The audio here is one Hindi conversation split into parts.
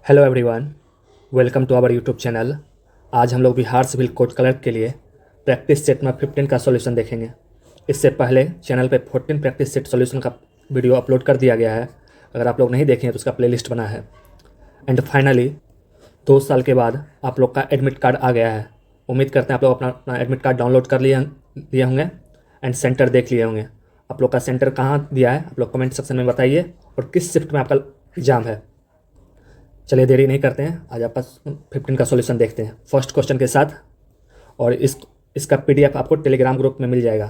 Hello everyone, welcome to our YouTube channel. आज हम लोग बिहार सिविल कोड क्लर्क के लिए प्रैक्टिस सेट में 15 का सॉल्यूशन देखेंगे। इससे पहले चैनल पे 14 प्रैक्टिस सेट सॉल्यूशन का वीडियो अपलोड कर दिया गया है। अगर आप लोग नहीं देखे हैं तो उसका प्लेलिस्ट बना है। एंड फाइनली 2 साल के बाद आप लोग का एडमिट कार्ड आ गया है। उम्मीद करते हैं आप लोग अपना एडमिट कार्ड डाउनलोड कर लिए होंगे एंड सेंटर देख लिए होंगे। आप लोग का सेंटर कहाँ दिया है आप लोग कमेंट सेक्शन में बताइए और किस शिफ्ट में आपका एग्ज़ाम है। चलिए देरी नहीं करते हैं, आज आप 15 का सॉल्यूशन देखते हैं फर्स्ट क्वेश्चन के साथ। और इसका पीडीएफ आपको टेलीग्राम ग्रुप में मिल जाएगा।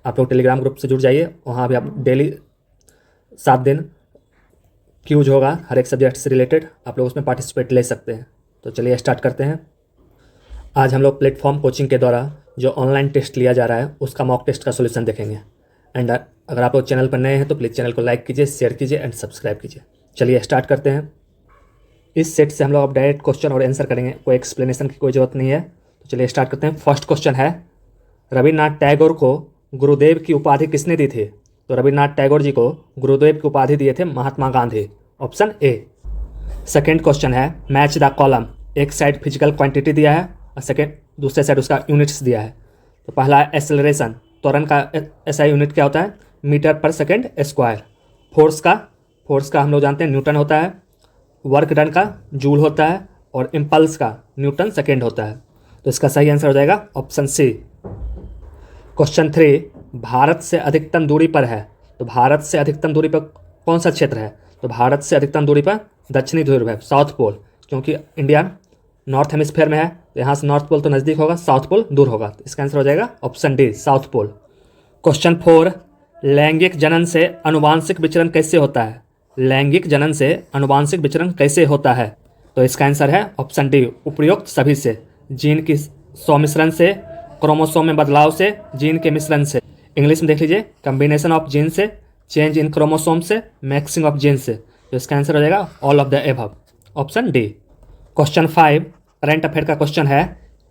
आप लोग टेलीग्राम ग्रुप से जुड़ जाइए, वहाँ भी आप डेली 7 दिन क्यूज होगा हर एक सब्जेक्ट से रिलेटेड, आप लोग उसमें पार्टिसिपेट ले सकते हैं। तो चलिए स्टार्ट करते हैं। आज हम लोग प्लेटफॉर्म कोचिंग के द्वारा जो ऑनलाइन टेस्ट लिया जा रहा है उसका मॉक टेस्ट का सॉल्यूशन देखेंगे। एंड अगर आप लोग चैनल पर नए हैं तो प्लीज़ चैनल को लाइक कीजिए, शेयर कीजिए एंड सब्सक्राइब कीजिए। चलिए स्टार्ट करते हैं। इस सेट से हम लोग अब डायरेक्ट क्वेश्चन और आंसर करेंगे, कोई एक्सप्लेनेशन की कोई ज़रूरत नहीं है। तो चलिए स्टार्ट करते हैं। फर्स्ट क्वेश्चन है, रविन्द्रनाथ टैगोर को गुरुदेव की उपाधि किसने दी थी? तो रविन्द्रनाथ टैगोर जी को गुरुदेव की उपाधि दिए थे Mahatma Gandhi, option A. Second question है, मैच द कॉलम। एक साइड फिजिकल क्वांटिटी दिया है और दूसरे साइड उसका यूनिट्स दिया है। तो पहला है एक्सेलरेशन, त्वरण का एसआई यूनिट क्या होता है? मीटर पर सेकेंड स्क्वायर। फोर्स का हम लोग जानते हैं न्यूटन होता है, वर्क डन का जूल होता है और इम्पल्स का न्यूटन सेकेंड होता है। तो इसका सही आंसर हो जाएगा ऑप्शन सी। क्वेश्चन 3, भारत से अधिकतम दूरी पर है। तो भारत से अधिकतम दूरी पर कौन सा क्षेत्र है? तो भारत से अधिकतम दूरी पर दक्षिणी ध्रुव है, साउथ पोल। क्योंकि इंडिया नॉर्थ हेमिस्फीयर में है तो यहाँ से नॉर्थ पोल तो नज़दीक होगा, साउथ पोल दूर होगा। तो इसका आंसर हो जाएगा option D, south pole. Question 4, लैंगिक जनन से अनुवांशिक विचरण कैसे होता है? लैंगिक जनन से अनुवांशिक विचरण कैसे होता है? तो इसका आंसर है ऑप्शन डी, उपयुक्त सभी से। जीन की सौमिश्रण से, क्रोमोसोम में बदलाव से, जीन के मिश्रण से। इंग्लिश में देख लीजिए, कम्बिनेशन ऑफ जीन से, चेंज इन क्रोमोसोम से, मैक्सिंग ऑफ जीन से। तो इसका आंसर हो जाएगा all of the above, option D. Question 5, current affair का क्वेश्चन है,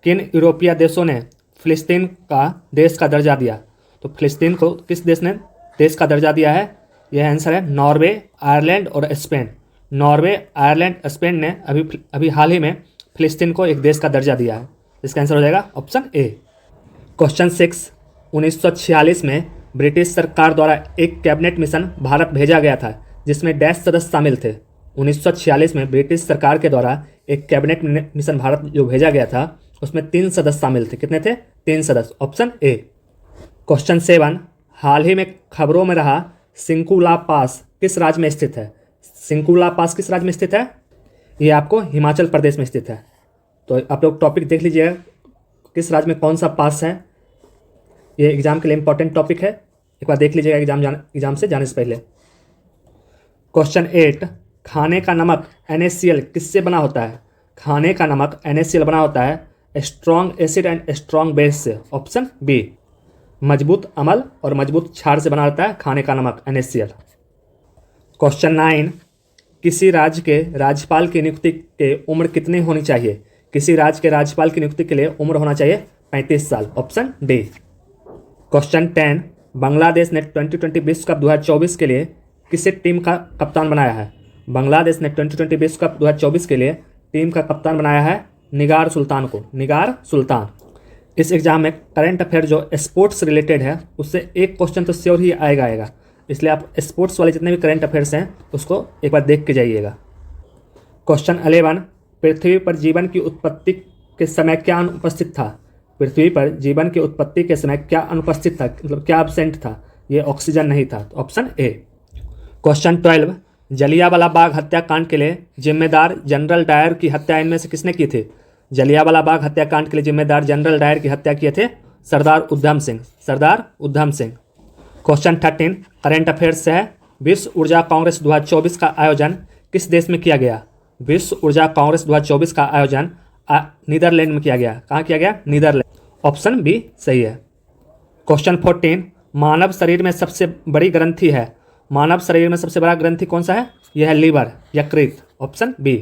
किन यूरोपीय देशों ने फिलिस्तीन का देश का दर्जा दिया? तो फिलिस्तीन को किस देश ने देश का दर्जा दिया है? यह आंसर है नॉर्वे, आयरलैंड और स्पेन। नॉर्वे, आयरलैंड, स्पेन ने अभी हाल ही में फिलिस्तीन को एक देश का दर्जा दिया है। इसका आंसर हो जाएगा ऑप्शन ए। क्वेश्चन 6, 1946 में ब्रिटिश सरकार द्वारा एक कैबिनेट मिशन भारत भेजा गया था जिसमें डैश सदस्य शामिल थे। 1946 में ब्रिटिश सरकार के द्वारा एक कैबिनेट मिशन भारत जो भेजा गया था उसमें 3 सदस्य शामिल थे। कितने थे? 3 सदस्य, ऑप्शन ए। क्वेश्चन 7, हाल ही में खबरों में रहा सिंकुला पास किस राज्य में स्थित है? सिंकुला पास किस राज्य में स्थित है? ये आपको हिमाचल प्रदेश में स्थित है। तो आप लोग टॉपिक देख लीजिएगा, किस राज्य में कौन सा पास है। ये एग्जाम के लिए इंपॉर्टेंट टॉपिक है, एक बार देख लीजिएगा एग्जाम से जाने से पहले। क्वेश्चन 8, खाने का नमक NaCl किससे बना होता है? खाने का नमक NaCl बना होता है strong acid and strong base से, ऑप्शन बी। मजबूत अम्ल और मजबूत क्षार से बना रहता है खाने का नमक NaCl। क्वेश्चन 9, किसी राज्य के राज्यपाल की नियुक्ति के उम्र कितनी होनी चाहिए? किसी राज्य के राज्यपाल की नियुक्ति के लिए उम्र होना चाहिए 35 साल, ऑप्शन डी। क्वेश्चन 10, बांग्लादेश ने T20 विश्व कप 2024 के लिए किसे टीम का कप्तान बनाया है? बांग्लादेश ने T20 विश्व कप 2024 के लिए टीम का कप्तान बनाया है निगार सुल्तान को, निगार सुल्तान। इस एग्जाम में करंट अफेयर जो स्पोर्ट्स रिलेटेड है उससे एक क्वेश्चन तो श्योर ही आएगा, इसलिए आप स्पोर्ट्स वाले जितने भी करंट अफेयर्स हैं उसको एक बार देख के जाइएगा। क्वेश्चन 11, पृथ्वी पर जीवन की उत्पत्ति के समय क्या अनुपस्थित था? पृथ्वी पर जीवन की उत्पत्ति के समय क्या अनुपस्थित था, मतलब क्या एब्सेंट था? ये ऑक्सीजन नहीं था, तो option A. Question 12, Jallianwala Bagh हत्याकांड के लिए जिम्मेदार जनरल डायर की हत्या इनमें से किसने की थी? जलियांवाला बाग हत्याकांड के लिए जिम्मेदार जनरल डायर की हत्या किए थे Sardar Udham Singh, Sardar Udham Singh. Question 13, current affairs से है, विश्व ऊर्जा कांग्रेस 2024 का आयोजन किस देश में किया गया? विश्व ऊर्जा कांग्रेस 2024 का आयोजन नीदरलैंड में किया गया। कहाँ किया गया? नीदरलैंड, ऑप्शन बी सही है। क्वेश्चन 14, मानव शरीर में सबसे बड़ी ग्रंथि है। मानव शरीर में सबसे बड़ा ग्रंथि कौन सा है? यह है लीवर, यकृत, ऑप्शन बी।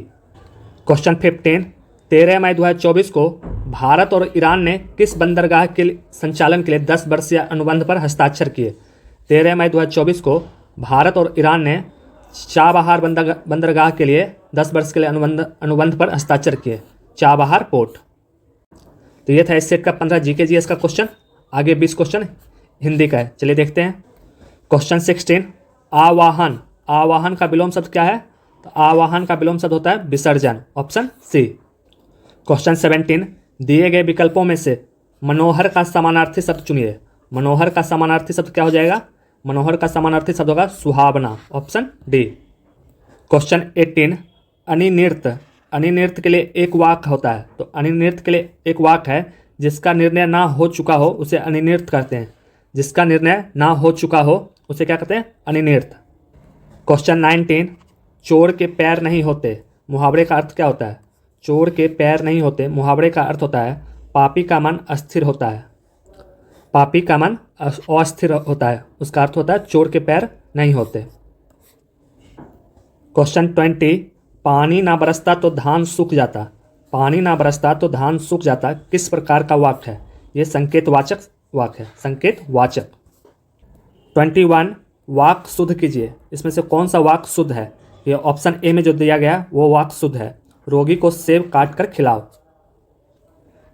क्वेश्चन 15, 13 मई 2024 को भारत और ईरान ने किस बंदरगाह के संचालन के लिए 10 वर्षीय अनुबंध पर हस्ताक्षर किए? 13 मई 2024 को भारत और ईरान ने चाबहार बंदरगाह के लिए 10 वर्ष के लिए अनुबंध पर हस्ताक्षर किए? Chabahar port. तो ये था इस सेट का 15 जीके जीएस का क्वेश्चन। आगे 20 क्वेश्चन हिंदी का है, चलिए देखते हैं। क्वेश्चन 16, आवाहन। आवाहन का विलोम शब्द क्या है? तो आवाहन का विलोम शब्द होता है विसर्जन, ऑप्शन सी। क्वेश्चन 17, दिए गए विकल्पों में से मनोहर का समानार्थी शब्द चुनिए। मनोहर का समानार्थी शब्द क्या हो जाएगा? मनोहर का समानार्थी शब्द होगा सुहावना, ऑप्शन डी। क्वेश्चन 18, अनिर्णित। अनिर्णित के लिए एक वाक्य होता है, तो अनिर्णित के लिए एक वाक्य है जिसका निर्णय ना हो चुका हो उसे अनिर्णित कहते हैं। जिसका निर्णय ना हो चुका हो उसे क्या कहते हैं? अनिर्णित। क्वेश्चन 19, चोर के पैर नहीं होते, मुहावरे का अर्थ क्या होता है? चोर के पैर नहीं होते, मुहावरे का अर्थ होता है पापी का मन अस्थिर होता है। पापी का मन अस्थिर होता है, उसका अर्थ होता है चोर के पैर नहीं होते। क्वेश्चन 20, पानी ना बरसता तो धान सूख जाता। पानी ना बरसता तो धान सूख जाता किस प्रकार का वाक्य है? ये संकेतवाचक वाक्य है, संकेतवाचक। 21, वाक्य शुद्ध कीजिए। इसमें से कौन सा वाक्य शुद्ध है? ये ऑप्शन ए में जो दिया गया वो वाक्य शुद्ध है, रोगी को सेब काट कर खिलाओ।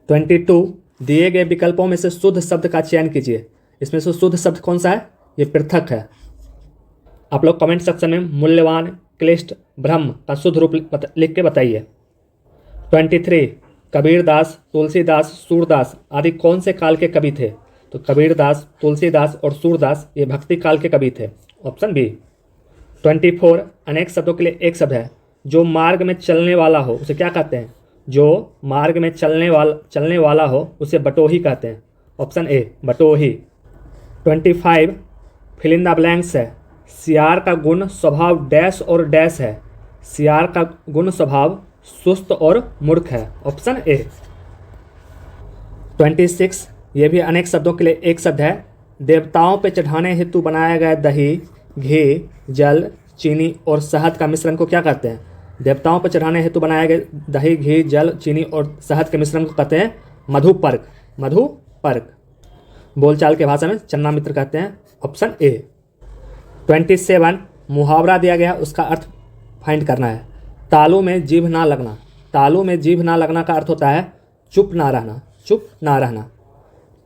22, दिए गए विकल्पों में से शुद्ध शब्द का चयन कीजिए। इसमें से शुद्ध शब्द कौन सा है? ये पृथक है। आप लोग कमेंट सेक्शन में मूल्यवान, क्लिष्ट, ब्रह्म का शुद्ध रूप लिख के बताइए। 23, कबीरदास, तुलसीदास, सूरदास आदि कौन से काल के कवि थे? तो कबीरदास, तुलसीदास और सूरदास ये भक्ति काल के कवि थे, ऑप्शन बी। 24, अनेक शब्दों के लिए एक शब्द है, जो मार्ग में चलने वाला हो उसे क्या कहते हैं? जो मार्ग में चलने वाला हो उसे बटोही कहते हैं, ऑप्शन ए, बटोही। 25, फिल इन द ब्लैंक्स है। सियार का गुण स्वभाव डैश और डैश है। सियार का गुण स्वभाव सुस्त और मूर्ख है, ऑप्शन ए। 26, ये भी अनेक शब्दों के लिए एक शब्द है, देवताओं पे चढ़ाने हेतु बनाया गया दही, घी, जल, चीनी और शहद का मिश्रण को क्या कहते हैं? देवताओं पर चढ़ाने हेतु बनाया गया दही, घी, जल, चीनी और शहद के मिश्रण को कहते हैं मधुपर्क, मधुपर्क। बोलचाल के भाषा में चन्ना मित्र कहते हैं, ऑप्शन ए। 27, मुहावरा दिया गया, उसका अर्थ फाइंड करना है। तालू में जीभ ना लगना। तालू में जीभ ना लगना का अर्थ होता है चुप ना रहना, चुप ना रहना।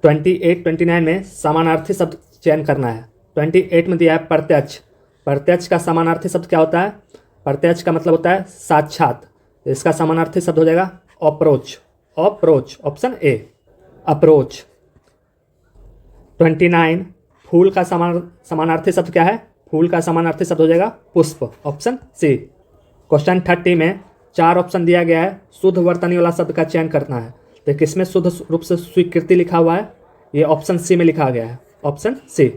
28, 29 में समानार्थी शब्द चयन करना है। 28 में दिया है प्रत्यक्ष। प्रत्यक्ष का समानार्थी शब्द क्या होता है? प्रत्यक्ष का मतलब होता है साक्षात, इसका समानार्थी शब्द हो जाएगा approach, approach, option A, approach. 29, फूल का समानार्थी शब्द क्या है? फूल का समानार्थी शब्द हो जाएगा पुष्प, ऑप्शन सी। क्वेश्चन 30 में 4 ऑप्शन दिया गया है, शुद्ध वर्तनी वाला शब्द का चयन करना है। तो किसमें शुद्ध रूप से स्वीकृति लिखा हुआ है? ये ऑप्शन सी में लिखा गया है, ऑप्शन सी।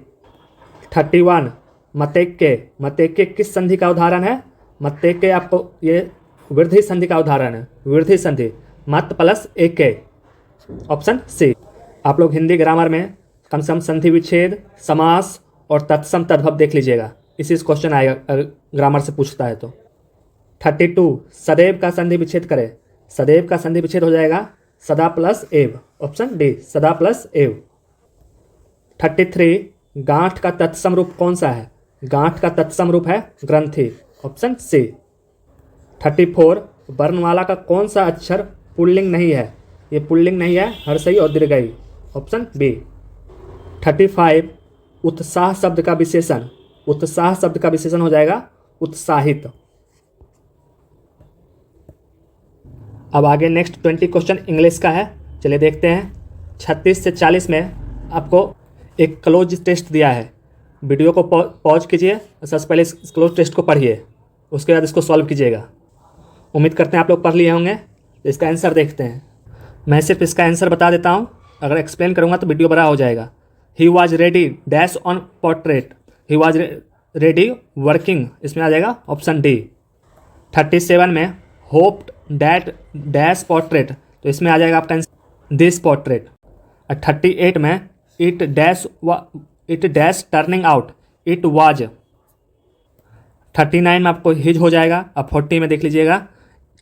31, मतेक्के। मतेक्के किस संधि का उदाहरण है? मतेक्के आपको ये वृद्धि संधि का उदाहरण है, वृद्धि संधि, मत प्लस एके, ऑप्शन सी। आप लोग हिंदी ग्रामर में कम से कम संधि विच्छेद, समास और तत्सम तद्भव देख लीजिएगा, इसी से क्वेश्चन आएगा अगर ग्रामर से पूछता है तो। 32, सदैव का संधि विच्छेद करें। सदैव का संधि विच्छेद हो जाएगा सदा प्लस एव, ऑप्शन डी, सदा प्लस एव। 33, गांठ का तत्सम रूप कौन सा है? गांठ का तत्सम रूप है ग्रंथि, ऑप्शन सी। 34, वर्णमाला का कौन सा अक्षर पुल्लिंग नहीं है? ये पुल्लिंग नहीं है, हर्षई और दीर्घई, ऑप्शन बी। 35, उत्साह शब्द का विशेषण। उत्साह शब्द का विशेषण हो जाएगा उत्साहित। अब आगे नेक्स्ट 20 क्वेश्चन इंग्लिश का है, चलिए देखते हैं। 36 से 40 में आपको एक क्लोज टेस्ट दिया है। वीडियो को पॉज कीजिए और सबसे पहले इस क्लोज टेस्ट को पढ़िए, उसके बाद इसको सॉल्व कीजिएगा। उम्मीद करते हैं आप लोग पढ़ लिए होंगे। तो इसका आंसर देखते हैं। मैं सिर्फ इसका आंसर बता देता हूँ, अगर एक्सप्लेन करूँगा तो वीडियो बड़ा हो जाएगा। He was ready dash on portrait. He was ready working, इसमें आ जाएगा ऑप्शन डी। 37 में होप्ड डैट डैश पोर्ट्रेट, तो इसमें आ जाएगा आपका आंसर दिस पोर्ट्रेट। 38 में it dash turning out, it was. 39 में आपको हिज हो जाएगा। अब 40 में देख लीजिएगा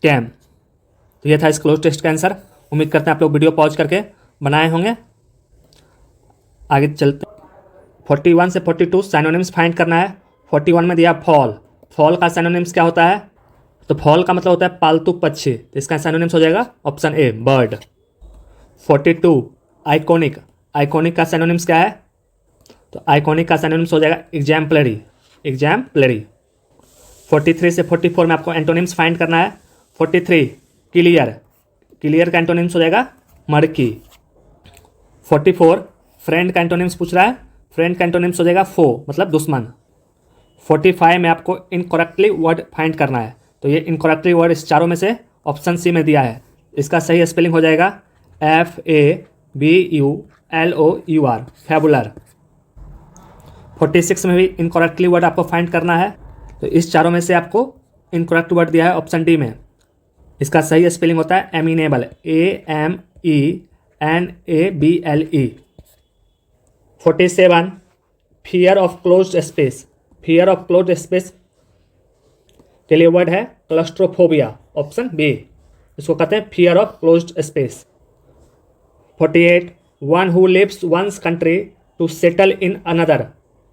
कैम। तो ये था इस क्लोज टेस्ट का आंसर। उम्मीद करते हैं आप लोग वीडियो पॉज करके बनाए होंगे। आगे चलते 41 से 42 साइनोनिम्स फाइंड करना है। 41 में दिया फॉल। फॉल का साइनोनिम्स क्या होता है? तो फॉल का मतलब होता है पालतू पक्षी, तो इसका सिनोनिम्स हो जाएगा option A bird. 42 iconic, iconic का सिनोनिम्स क्या है? तो आइकॉनिक का सिनोनिम्स हो जाएगा एग्जाम्पलरी, एग्जाम्पलरी। 43 से 44 में आपको एंटोनिम्स फाइंड करना है। 43 क्लियर, क्लियर का एंटोनिम्स हो जाएगा मर्की। 44 फ्रेंड का एंटोनिम्स पूछ रहा है, फ्रेंड का एंटोनिम्स हो जाएगा फो, मतलब दुश्मन। 45 में आपको इनकरेक्टली वर्ड फाइंड करना है, तो ये इनकरेक्टली वर्ड इस चारों में से ऑप्शन सी में दिया है। इसका सही स्पेलिंग हो जाएगा FABULOUR, फैबुलर। 46 में भी इनकरेक्टली वर्ड आपको फाइंड करना है, तो इस चारों में से आपको इनकरेक्ट वर्ड दिया है ऑप्शन डी में। इसका सही स्पेलिंग होता है amenable, AMENABLE। 47 fear of closed space, fear of closed space के लिए वर्ड है क्लस्ट्रोफोबिया, ऑप्शन बी, इसको कहते हैं fear of closed space. 48 one who lives one's country to settle in another,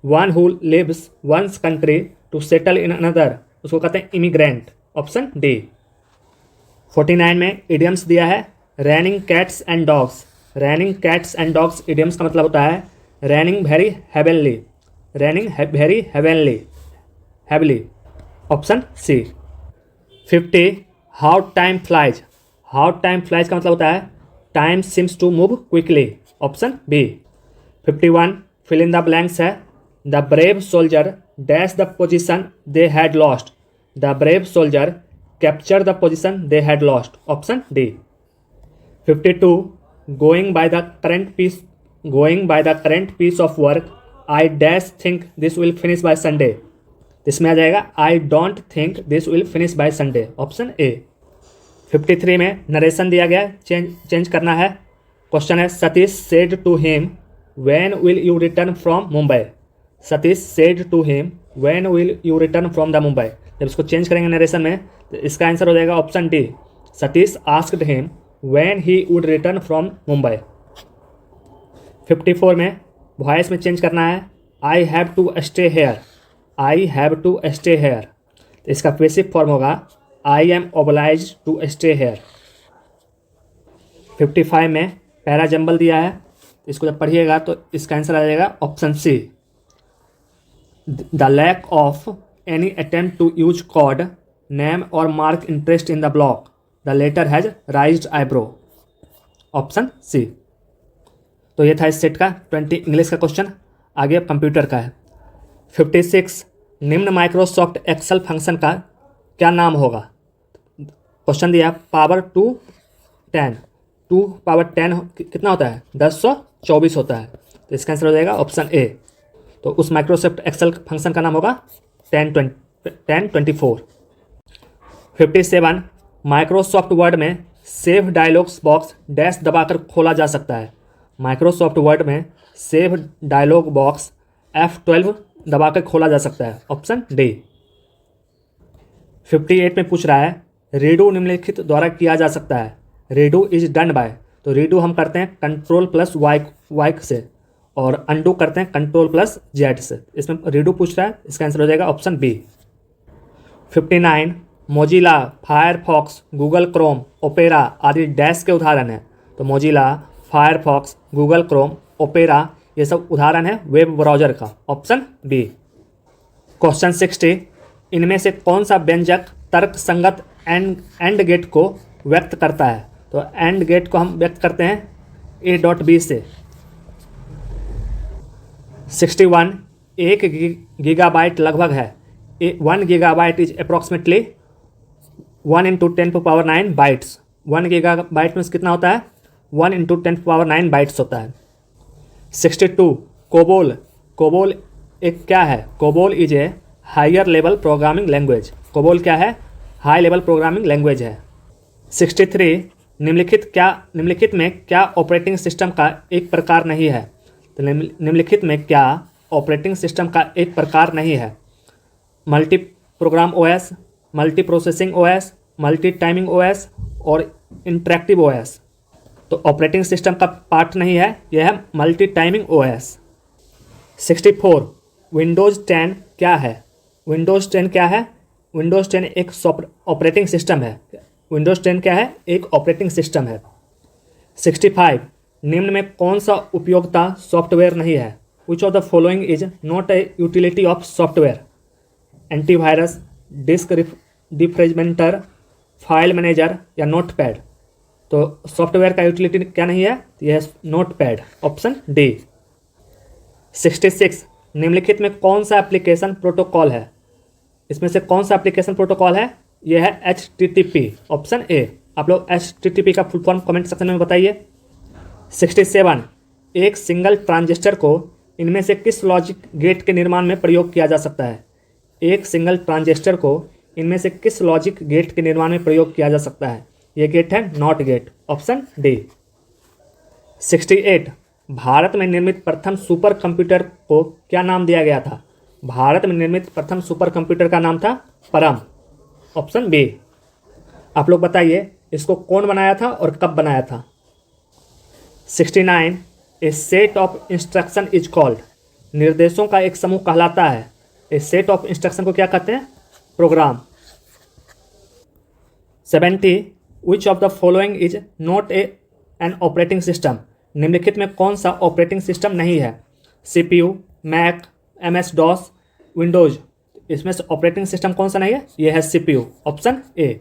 one who lives one's country to settle in another, उसको कहते हैं इमिग्रेंट, ऑप्शन डी। 49 में इडियम्स दिया है raining cats and dogs, raining cats and dogs idioms का मतलब होता है raining very heavenly, raining very heavenly, heavily, option C. 50 how time flies, how time flies का मतलब होता है time seems to move quickly, option B. 51 fill in the blanks है the brave soldier dash the position they had lost, the brave soldier capture the position they had lost, option D. 52 going by the current piece, going by the current piece of work I dash think this will finish by Sunday, इसमें आ जाएगा I don't think this will finish by Sunday, option A. 53 में नरेशन दिया गया, चेंज करना है। क्वेश्चन है Satish said to him when will you return from Mumbai, Satish said to him when will you return from the Mumbai, जब इसको चेंज करेंगे नरेशन में तो इसका आंसर हो जाएगा option D, Satish asked him when he would return from Mumbai. 54 में वॉइस में चेंज करना है I have to stay here, I have to stay here, तो इसका पैसिव फॉर्म होगा I am obliged to stay here. 55 में पैरा जंबल दिया है, इसको जब पढ़िएगा तो इसका आंसर आ जाएगा option C, the lack of any attempt to use code name और mark interest in the block, the letter has raised eyebrow, option C. तो ये था इस सेट का 20 इंग्लिश का क्वेश्चन। आगे अब कंप्यूटर का है। 56 निम्न माइक्रोसॉफ्ट एक्सेल फंक्शन का क्या नाम होगा? क्वेश्चन दिया पावर 210, 2 पावर 10 कितना होता है? 1024 होता है, तो इसका आंसर हो जाएगा ऑप्शन ए। तो उस माइक्रोसॉफ्ट एक्सेल फंक्शन का नाम होगा 1024। 57 माइक्रोसॉफ्ट वर्ड में सेव डायलॉग्स बॉक्स डैश दबाकर खोला जा सकता है, माइक्रोसॉफ्ट वर्ड में सेव डायलॉग बॉक्स F12 दबाकर खोला जा सकता है, ऑप्शन डी। 58 में पूछ रहा है रीडू निम्नलिखित द्वारा किया जा सकता है, रीडू इज डन बाय, तो रीडू हम करते हैं कंट्रोल+Y से और अनडू करते हैं कंट्रोल+Z से, इसमें रीडू पूछ रहा है, इसका आंसर हो जाएगा option B. 59 Mozilla, Firefox, Google Chrome, Opera आदि डैश के उदाहरण हैं, तो Mozilla, Firefox, Google Chrome, Opera ये सब उदाहरण है वेब ब्राउज़र का, ऑप्शन बी। क्वेश्चन 60 इनमें से कौन सा व्यंजक तर्क संगत एंड गेट को व्यक्त करता है? तो एंड गेट को हम व्यक्त करते हैं A.B से। 61 1 गीगाबाइट लगभग है, 1 gigabyte is approximately 1 × 10⁹ bytes, 1 gigabyte में कितना होता है? 1 × 10⁹ बाइट्स होता है। 62 कोबोल, कोबोल एक क्या है? COBOL is a higher level programming language, COBOL क्या है? हाई लेवल प्रोग्रामिंग लैंग्वेज है। 63 निम्नलिखित में क्या ऑपरेटिंग सिस्टम का एक प्रकार नहीं है? तो निम्नलिखित में क्या ऑपरेटिंग सिस्टम का एक प्रकार नहीं है? Multi programme OS, multi processing OS, multi timing OS और इंटरेक्टिव ओएस, तो ऑपरेटिंग सिस्टम का पार्ट नहीं है, यह है मल्टी टाइमिंग ओएस। 64 विंडोज़ 10 क्या है? विंडोज़ 10 क्या है? विंडोज़ 10 एक ऑपरेटिंग सिस्टम है। विंडोज़ 10 क्या है? एक ऑपरेटिंग सिस्टम है। 65 निम्न में कौन सा उपयोगिता सॉफ्टवेयर नहीं है? विच of the following is not a utility of software? Antivirus, disc defragmenter, file manager या नोटपैड? तो सॉफ्टवेयर का यूटिलिटी क्या नहीं है? यह है नोटपैड, ऑप्शन डी। 66 निम्नलिखित में कौन सा एप्लीकेशन प्रोटोकॉल है? इसमें से कौन सा एप्लीकेशन प्रोटोकॉल है? यह है HTTP, ऑप्शन ए। आप लोग HTTP का फुल फॉर्म कमेंट सेक्शन में बताइए। 67 एक सिंगल ट्रांजिस्टर को इनमें से किस लॉजिक गेट के निर्माण में प्रयोग किया जा सकता है? एक सिंगल ट्रांजिस्टर को इनमें से किस लॉजिक गेट के निर्माण में प्रयोग किया जा सकता है? यह गेट है not gate, option D. 68 Bharat में निर्मित प्रथम सुपर कंप्यूटर को क्या नाम दिया गया था? भारत में निर्मित प्रथम सुपर कंप्यूटर का नाम था परम, ऑप्शन बी। आप लोग बताइए इसको कौन बनाया था और कब बनाया था? 69 a set of instruction is called, निर्देशों का एक समूह कहलाता है। ए सेट ऑफ इंस्ट्रक्शन को क्या कहते हैं? Program. 70 which of the following is not an operating system, निम्नलिखित में कौन सा ऑपरेटिंग सिस्टम नहीं है? CPU, Mac, MS DOS, Windows. इसमें से ऑपरेटिंग सिस्टम कौन सा नहीं है? यह है CPU, ऑप्शन ए।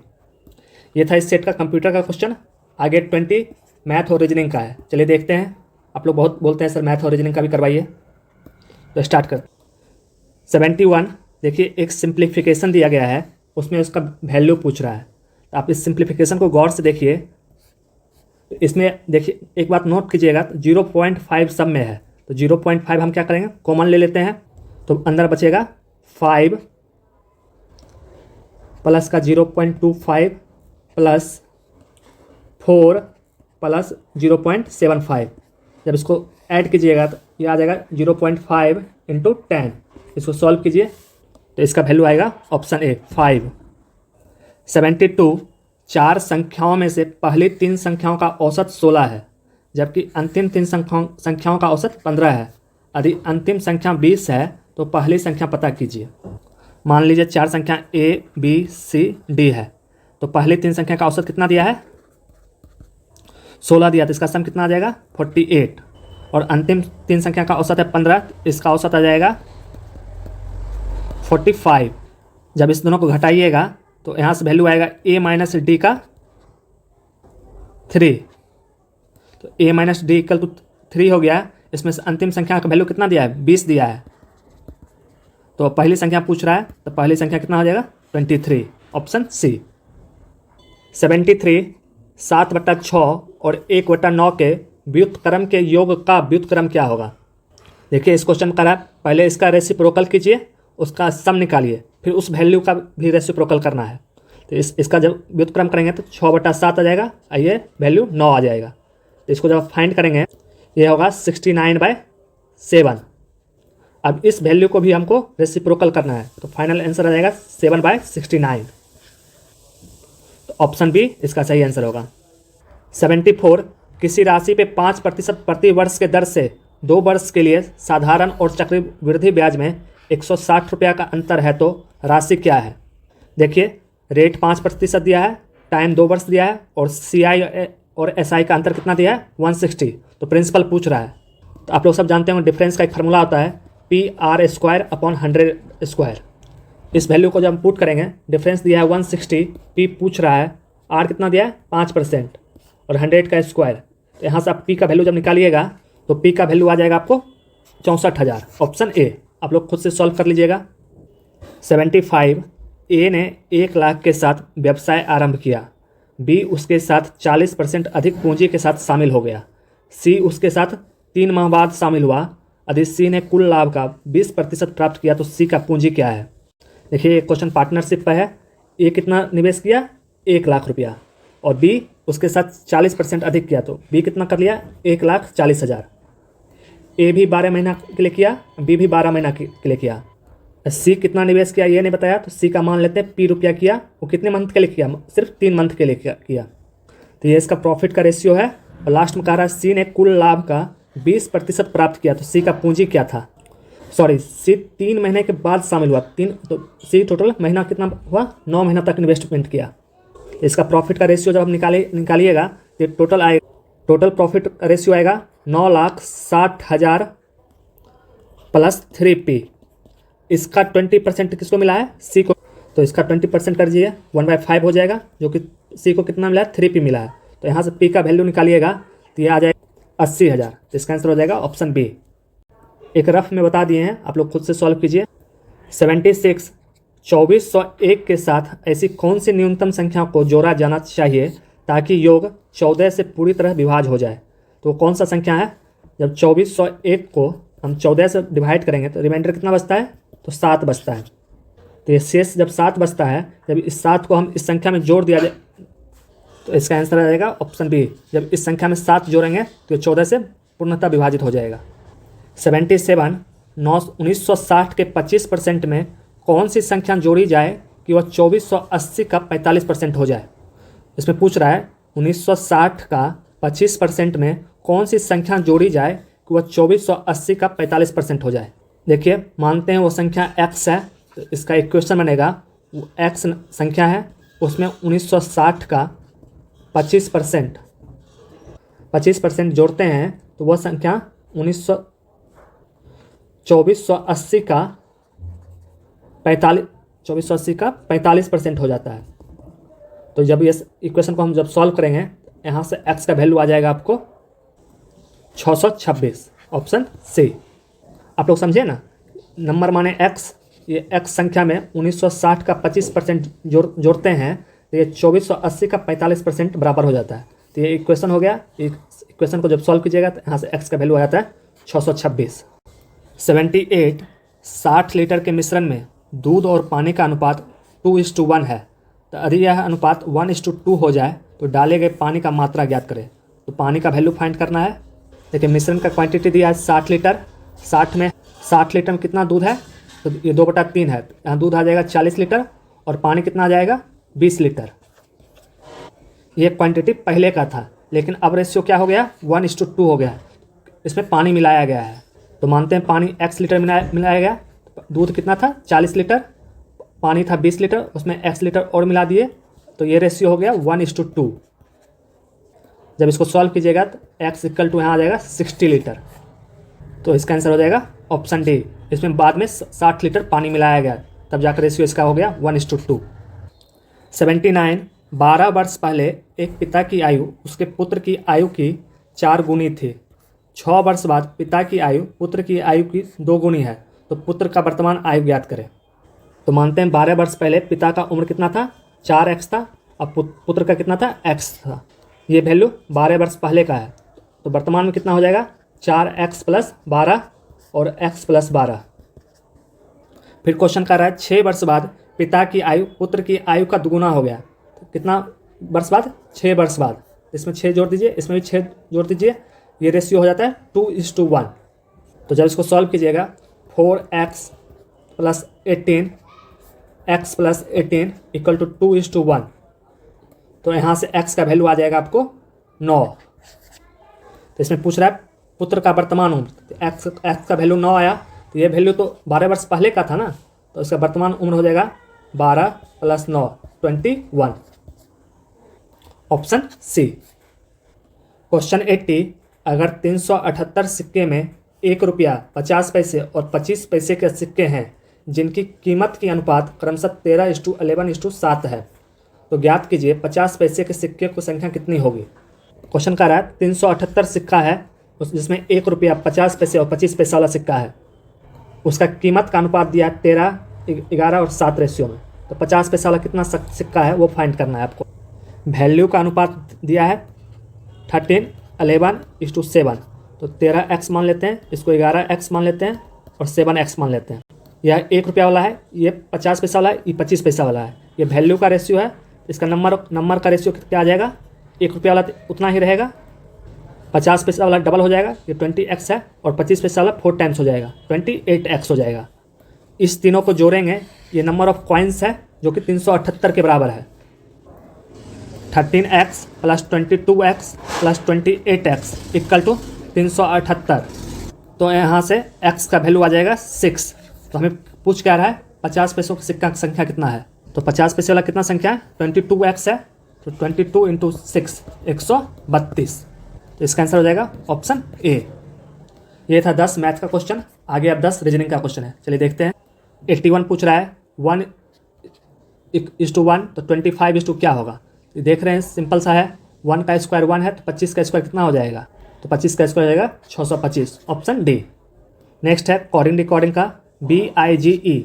ये था इस सेट का कंप्यूटर का क्वेश्चन। आगे 20 मैथ और रीजनिंग का है। चलिए देखते हैं। आप लोग बहुत बोलते हैं सर मैथ और रीजनिंग का भी करवाइए, तो स्टार्ट कर। 71 देखिए एक सिंप्लीफिकेशन दिया गया है, उसमें उसका वैल्यू पूछ रहा है। तो आप इस सिंप्लीफिकेशन को गौर से देखिए। तो इसमें देखिए एक बात नोट कीजिएगा, तो 0.5 सब में है, तो 0.5 हम क्या करेंगे? कॉमन ले लेते हैं, तो अंदर बचेगा 5 प्लस का 0.25 प्लस 4 प्लस 0.75। जब इसको ऐड कीजिएगा तो ये आ जाएगा 0.5 इंटू 10। इसको सॉल्व कीजिए तो इसका वैल्यू आएगा ऑप्शन ए 5। 72 चार संख्याओं में से पहली 3 संख्याओं का औसत 16 है, जबकि अंतिम 3 संख्याओं का औसत 15 है। यदि अंतिम संख्या 20 है तो पहली संख्या पता कीजिए। मान लीजिए 4 संख्या A, B, C, D है, तो पहली 3 संख्या का औसत कितना दिया है? 16 दिया, तो इसका सम कितना आ जाएगा? 48। और अंतिम 3 संख्या का औसत है 15, इसका औसत आ जाएगा 45। जब इस दोनों को घटाइएगा तो यहाँ से वैल्यू आएगा A माइनस डी का 3, तो A minus D equal to 3 हो गया। इसमें से अंतिम संख्या का वैल्यू कितना दिया है? 20 दिया है। तो पहली संख्या पूछ रहा है, तो पहली संख्या कितना हो जाएगा? 23, ऑप्शन सी। 73 7/6 और 1/9 के व्युत्क्रम के योग का व्युत्क्रम क्या होगा? देखिए इस क्वेश्चन का पहले इसका रेसिप्रोकल कीजिए, उसका सम निकालिए, फिर उस वैल्यू का भी रेसिप्रोकल करना है। तो इसका जब व्युत्क्रम करेंगे तो 6/7 आ जाएगा, ये वैल्यू 9 आ जाएगा। तो इसको जब फाइंड करेंगे ये होगा 69/7। अब इस वैल्यू को भी हमको रेसिप्रोकल करना है, तो फाइनल आंसर आ जाएगा 7/69। तो ऑप्शन बी इसका सही आंसर होगा। 74 किसी राशि पे 5% प्रति वर्ष के दर से 2 वर्ष के लिए साधारण और चक्रवृद्धि ब्याज में 160 रुपया का अंतर है, तो राशि क्या है? देखिए रेट 5% दिया है, टाइम 2 वर्ष दिया है, और CI और SI का अंतर कितना दिया है? 160। तो प्रिंसिपल पूछ रहा है, तो आप लोग सब जानते होंगे डिफरेंस का एक फार्मूला होता है PR²/100²। इस वैल्यू को जब हम पुट करेंगे, डिफरेंस दिया है 160, P पूछ रहा है, R कितना दिया है? 5% और 100 का स्क्वायर। तो यहाँ से आप P का वैल्यू जब निकालिएगा तो P का वैल्यू आ जाएगा आपको 64,000, ऑप्शन ए। आप लोग खुद से सॉल्व कर लीजिएगा। 75 A ने 1 लाख के साथ व्यवसाय आरंभ किया, B उसके साथ 40% अधिक पूंजी के साथ शामिल हो गया, C उसके साथ 3 माह बाद शामिल हुआ। यदि C ने कुल लाभ का 20% प्राप्त किया तो C का पूंजी क्या है? देखिए क्वेश्चन पार्टनरशिप पर है। A कितना निवेश किया? 1 लाख रुपया, और B उसके साथ 40% अधिक किया, तो B कितना कर लिया? 1,40,000। A भी 12 महीना के लिए किया, B भी 12 महीना के लिए किया। C कितना निवेश किया ये नहीं बताया, तो C का मान लेते हैं P रुपया किया। वो कितने मंथ के लिए किया? सिर्फ 3 मंथ के लिए किया। तो ये इसका प्रॉफिट का रेशियो है। और लास्ट में कह रहा है C ने कुल लाभ का 20% प्राप्त किया, तो C का पूंजी क्या था? सॉरी सी 3 महीने के बाद शामिल हुआ, 3 तो सी टोटल महीना कितना हुआ, 9 महीना तक इन्वेस्टमेंट किया। इसका प्रॉफिट का रेशियो जब आप निकालिएगा तो टोटल प्रॉफिट रेशियो आएगा 9,60,000 प्लस 3P। इसका 20% किसको मिला है, सी को, तो इसका 20% कर दीजिए, 1/5 हो जाएगा, जो कि सी को कितना मिला है, 3P मिला है। तो यहाँ से पी का वैल्यू निकालिएगा तो ये आ जाएगा 80,000। तो इसका आंसर हो जाएगा ऑप्शन बी। एक रफ में बता दिए हैं, आप लोग खुद से सॉल्व कीजिए। 76 2401 के साथ ऐसी कौन सी न्यूनतम संख्या को जोड़ा जाना चाहिए ताकि योग 14 से पूरी तरह विभाज्य हो जाए। तो कौन सा संख्या है, जब 2401 को हम 14 से डिवाइड करेंगे तो रिमाइंडर कितना बचता है, तो 7 बचता है। तो ये शेष जब 7 बचता है, जब इस 7 को हम इस संख्या में जोड़ दिया जाए तो इसका आंसर आ जाएगा ऑप्शन बी। जब इस संख्या में 7 जोड़ेंगे तो ये 14 से पूर्णतः विभाजित हो जाएगा। 77 1960 के 25% में कौन सी संख्या जोड़ी जाए कि वह 2480 का 45% हो जाए। इसमें पूछ रहा है 1960 का 25% में कौन सी संख्या जोड़ी जाए कि वह 2480 का 45% हो जाए। देखिए मानते हैं वो संख्या x है, तो इसका इक्वेशन बनेगा, वो x संख्या है, उसमें 1960 का 25% जोड़ते हैं तो वह संख्या 2480 का 45% हो जाता है। तो जब ये इक्वेशन को हम जब सॉल्व करेंगे, यहाँ से x का वैल्यू आ जाएगा आपको 626, ऑप्शन सी। आप लोग समझे ना, नंबर माने x, ये x संख्या में 1960 का 25% जोड़ते हैं तो ये 2480 का 45% बराबर हो जाता है। तो ये इक्वेशन हो गया। इक्वेशन को जब सॉल्व कीजिएगा तो यहाँ से x का वैल्यू आ जाता है 626। 78 60 लीटर के मिश्रण में दूध और पानी का अनुपात 2:1 है। तो यदि यह अनुपात 1:2 हो जाए तो डाले गए पानी का मात्रा ज्ञात करें। तो पानी का वैल्यू फाइंड करना है। देखिए मिश्रण का क्वांटिटी दिया है 60 लीटर। 60 लीटर में कितना दूध है, तो ये 2/3 है। यहाँ दूध आ जाएगा 40 लीटर और पानी कितना आ जाएगा 20 लीटर। ये क्वांटिटी पहले का था, लेकिन अब रेशियो क्या हो गया, 1:2 हो गया। इसमें पानी मिलाया गया है। तो मानते हैं पानी x लीटर मिलाया गया। दूध कितना था 40 लीटर, पानी था 20 लीटर, उसमें x लीटर और मिला दिए, तो ये रेशियो हो गया 1:2। जब इसको सॉल्व कीजिएगा तो x इक्वल टू यहाँ आ जाएगा 60 लीटर। तो इसका आंसर हो जाएगा ऑप्शन डी। इसमें बाद में 60 लीटर पानी मिलाया गया, तब जाकर रेशियो इसका हो गया 1:2। 79 12 वर्ष पहले एक पिता की आयु उसके पुत्र की आयु की 4 गुनी थी। 6 वर्ष बाद पिता की आयु पुत्र की आयु की 2 गुनी है, तो पुत्र का वर्तमान आयु ज्ञात करें। तो मानते हैं 12 वर्ष पहले पिता का उम्र कितना था, 4x था, अब पुत्र का कितना था, x था। ये वैल्यू 12 वर्ष पहले का है, तो वर्तमान में कितना हो जाएगा, 4x + 12 और x + 12। फिर क्वेश्चन कर रहा है 6 वर्ष बाद पिता की आयु पुत्र की आयु का दुगुना हो गया। तो कितना वर्ष बाद, 6 वर्ष बाद। इसमें 6 जोड़ दीजिए, इसमें भी 6 जोड़ दीजिए, ये रेशियो हो जाता है 2:1। तो जब इसको सॉल्व कीजिएगा 4x + 18 x + 18 = 2:1। तो यहाँ से x का वैल्यू आ जाएगा आपको 9। तो इसमें पूछ रहा है पुत्र का वर्तमान उम्र, तो x का वैल्यू 9 आया। तो ये वैल्यू तो 12 वर्ष पहले का था ना, तो इसका वर्तमान उम्र हो जाएगा 12 + 9 21, ऑप्शन सी। क्वेश्चन 80 अगर 378 सिक्के में 1 रुपया 50 पैसे और 25 पैसे के सिक्के हैं जिनकी कीमत की अनुपात क्रमशः 13:11:7 है, तो ज्ञात कीजिए 50 पैसे के सिक्के की संख्या कितनी होगी। क्वेश्चन का रहा है 378 सिक्का है, जिसमें 1 रुपया 50 पैसे और 25 पैसा वाला सिक्का है। उसका कीमत का अनुपात दिया है 13, 11 और 7 रेशियो में। तो 50 पैसा वाला कितना सिक्का है वो फाइंड करना है आपको। वैल्यू का अनुपात दिया है 13:11:7। तो 13x मान लेते हैं, इसको 11x मान लेते हैं और 7x मान लेते हैं। यह 1 रुपया वाला है, ये 50 पैसा वाला है, ये 25 पैसा वाला है। ये वैल्यू का रेशियो है, इसका नंबर का रेशियो क्या आ जाएगा, 1 रुपया वाला उतना ही रहेगा, 50 पैसा वाला डबल हो जाएगा, ये 20x है, और 25 पैसा वाला 4 टाइम्स हो जाएगा, 28x हो जाएगा। इस तीनों को जोड़ेंगे, ये नंबर ऑफ कॉइन्स है जो कि 378 के बराबर है। 13x + 22x + 28x = 378। तो यहाँ से x का वैल्यू आ जाएगा 6। तो हमें पूछ क्या रहा है 50 पैसों का सिक्का की संख्या कितना है। तो 50 पैसे वाला कितना संख्या है 22x है, तो 22 इंटू 6 132। तो इसका आंसर हो जाएगा ऑप्शन ए। ये था 10 मैथ का क्वेश्चन। आगे अब 10 रीजनिंग का क्वेश्चन है, चलिए देखते हैं। 81 पूछ रहा है 1:1, तो 25 क्या होगा। देख रहे हैं सिंपल सा है, 1 का स्क्वायर 1 है, तो 25 का स्क्वायर कितना हो जाएगा, तो 25 का स्क्वायर हो जाएगा 625, ऑप्शन डी। नेक्स्ट है कोडिंग डिकोडिंग का, BIGE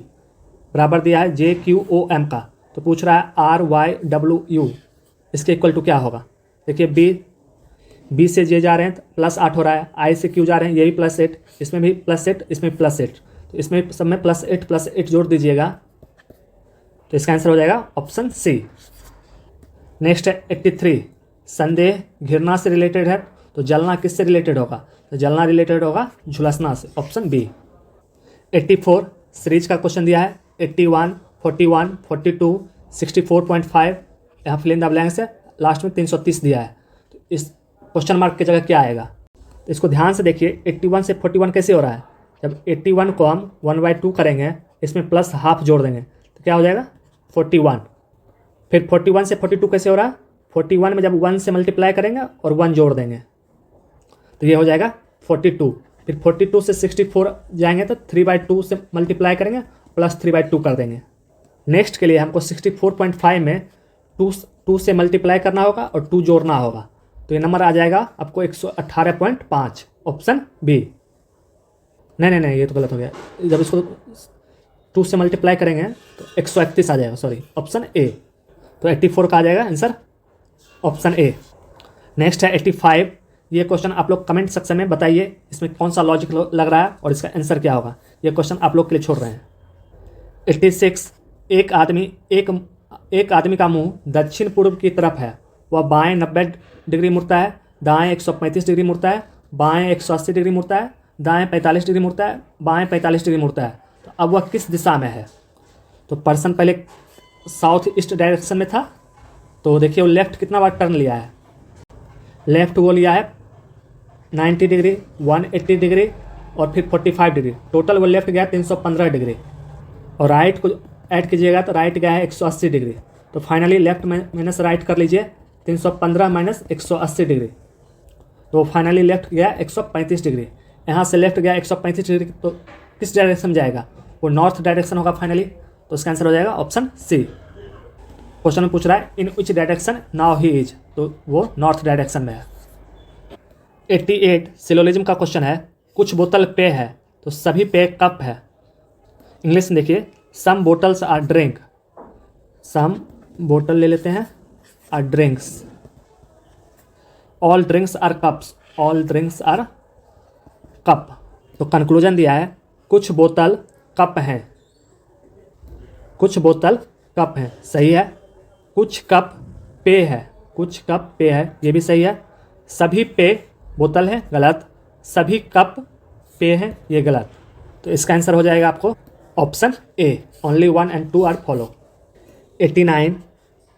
बराबर दिया है JQOM का, तो पूछ रहा है RYWU इसके इक्वल टू क्या होगा। देखिए B से J जा रहे हैं तो +8 हो रहा है, I से Q जा रहे हैं ये भी +8, इसमें भी +8, इसमें भी +8, तो इसमें सब में +8 जोड़ दीजिएगा, तो इसका आंसर हो जाएगा ऑप्शन सी। नेक्स्ट है 83, संदेह घिरना से रिलेटेड है, तो जलना किससे रिलेटेड होगा, तो जलना रिलेटेड होगा झुलसना से, ऑप्शन बी। 84 सीरीज का क्वेश्चन दिया है, 81, 41, 42, 64.5, यहाँ फिल इन द ब्लैंक्स है, लास्ट में 330 दिया है, तो इस क्वेश्चन मार्क की जगह क्या आएगा। तो इसको ध्यान से देखिए, 81 से 41 कैसे हो रहा है, जब 81 को हम 1/2 करेंगे, इसमें +½ जोड़ देंगे तो क्या हो जाएगा 41। फिर 41 से 42 कैसे हो रहा है, 41 में जब 1 से मल्टीप्लाई करेंगे और 1 जोड़ देंगे तो ये हो जाएगा 42। फिर 42 से 64 जाएंगे तो 3/2 से मल्टीप्लाई करेंगे +3/2 कर देंगे। नेक्स्ट के लिए हमको 64.5 में 2 से मल्टीप्लाई करना होगा और 2 जोड़ना होगा, तो ये नंबर आ जाएगा आपको 118.5, ऑप्शन बी। नहीं ये तो गलत हो गया, जब इसको 2 से मल्टीप्लाई करेंगे तो 131 आ जाएगा, सॉरी, ऑप्शन ए। तो 84 का आ जाएगा आंसर, ऑप्शन ए। नेक्स्ट है 85, ये क्वेश्चन आप लोग कमेंट सेक्शन में बताइए इसमें कौन सा लॉजिक लग रहा है और इसका आंसर क्या होगा। ये क्वेश्चन आप लोग के लिए छोड़ रहे हैं। 86, एक आदमी का मुंह दक्षिण पूर्व की तरफ है, वह बाएं 90 डिग्री मुड़ता है, दाएं 135 डिग्री मुड़ता है, बाएं 180 डिग्री मुड़ता है, दाएं 45 डिग्री मुड़ता है, बाएं 45 डिग्री मुड़ता है, तो अब वह किस दिशा में है। तो पर्सन पहले साउथ ईस्ट डायरेक्शन में था, तो देखिए वो लेफ्ट कितना बार टर्न लिया है, लेफ्ट वो लिया है 90 डिग्री, 180 डिग्री और फिर 45 डिग्री, टोटल वो लेफ्ट गया 315 डिग्री, और राइट को ऐड कीजिएगा तो राइट गया है 180 डिग्री। तो फाइनली लेफ्ट माइनस राइट कर लीजिए, 315 माइनस 180 डिग्री, तो फाइनली लेफ्ट गया 135 डिग्री। यहाँ से लेफ्ट गया 135 डिग्री, तो किस डायरेक्शन जाएगा, वो नॉर्थ डायरेक्शन होगा फाइनली, तो इसका आंसर हो जाएगा ऑप्शन सी। क्वेश्चन में पूछ रहा है in which direction now he is, तो वो नॉर्थ डायरेक्शन में है। 88 सिलोजिज्म का क्वेश्चन है, कुछ बोतल पेय है तो सभी पेय कप है। इंग्लिश में देखिए, some bottles are drink, some बोतल ले लेते हैं, are drinks, all drinks are cups, all drinks are cup. तो कंक्लूजन दिया है कुछ बोतल कप हैं, कुछ बोतल कप हैं, सही है। कुछ कप पेय है, कुछ कप पेय है, ये भी सही है। सभी पेय बोतल है, गलत। सभी कप पेय हैं, ये गलत। तो इसका आंसर हो जाएगा आपको option A, only 1 and 2 are follow. 89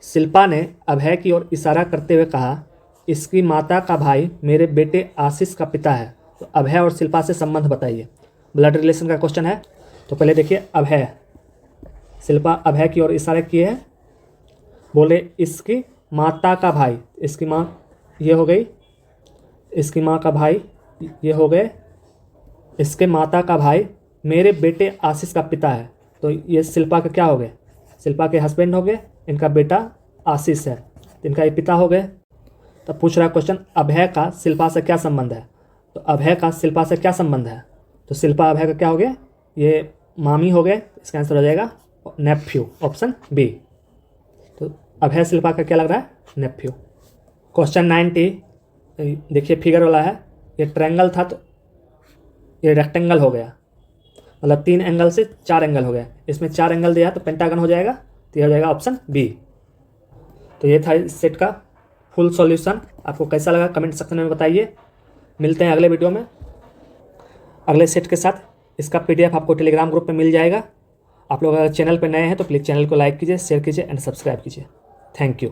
Shilpa ने अभय की ओर इशारा करते हुए कहा, इसकी माता का भाई मेरे बेटे आशीष का पिता है। तो अभय और शिल्पा से संबंध बताइए। ब्लड रिलेशन का क्वेश्चन है। तो पहले देखिए, अभय, शिल्पा अभय की ओर इशारा किए हैं, बोले इसकी माता का भाई, इसकी माँ ये हो गई, इसकी माँ का भाई ये हो गए, इसके माता का भाई मेरे बेटे आशीष का पिता है। तो ये शिल्पा के क्या हो गए, शिल्पा के हस्बैंड हो गए, इनका बेटा आशीष है, तो इनका ये पिता हो गए। तब पूछ रहा क्वेश्चन, अभय का शिल्पा से क्या संबंध है। तो अभय का शिल्पा से क्या संबंध है, तो शिल्पा अभय का क्या हो गया, ये मामी हो गए। इसका आंसर हो जाएगा नेफ्यू, ऑप्शन बी। तो अभय शिल्पा का क्या लग रहा है, नेफ्यू। क्वेश्चन 90 देखिए, फिगर वाला है, ये ट्रायंगल था तो ये रेक्टेंगल हो गया, मतलब 3 एंगल से 4 एंगल हो गया। इसमें 4 एंगल दिया तो पेंटागन हो जाएगा, तो ये हो जाएगा ऑप्शन बी। तो ये था इस सेट का फुल सॉल्यूशन। आपको कैसा लगा कमेंट सेक्शन में बताइए। मिलते हैं अगले वीडियो में अगले सेट के साथ। इसका PDF आपको टेलीग्राम ग्रुप में मिल जाएगा। आप लोग अगर चैनल पर नए हैं तो प्लीज़ चैनल को लाइक कीजिए, शेयर कीजिए एंड सब्सक्राइब कीजिए। Thank you.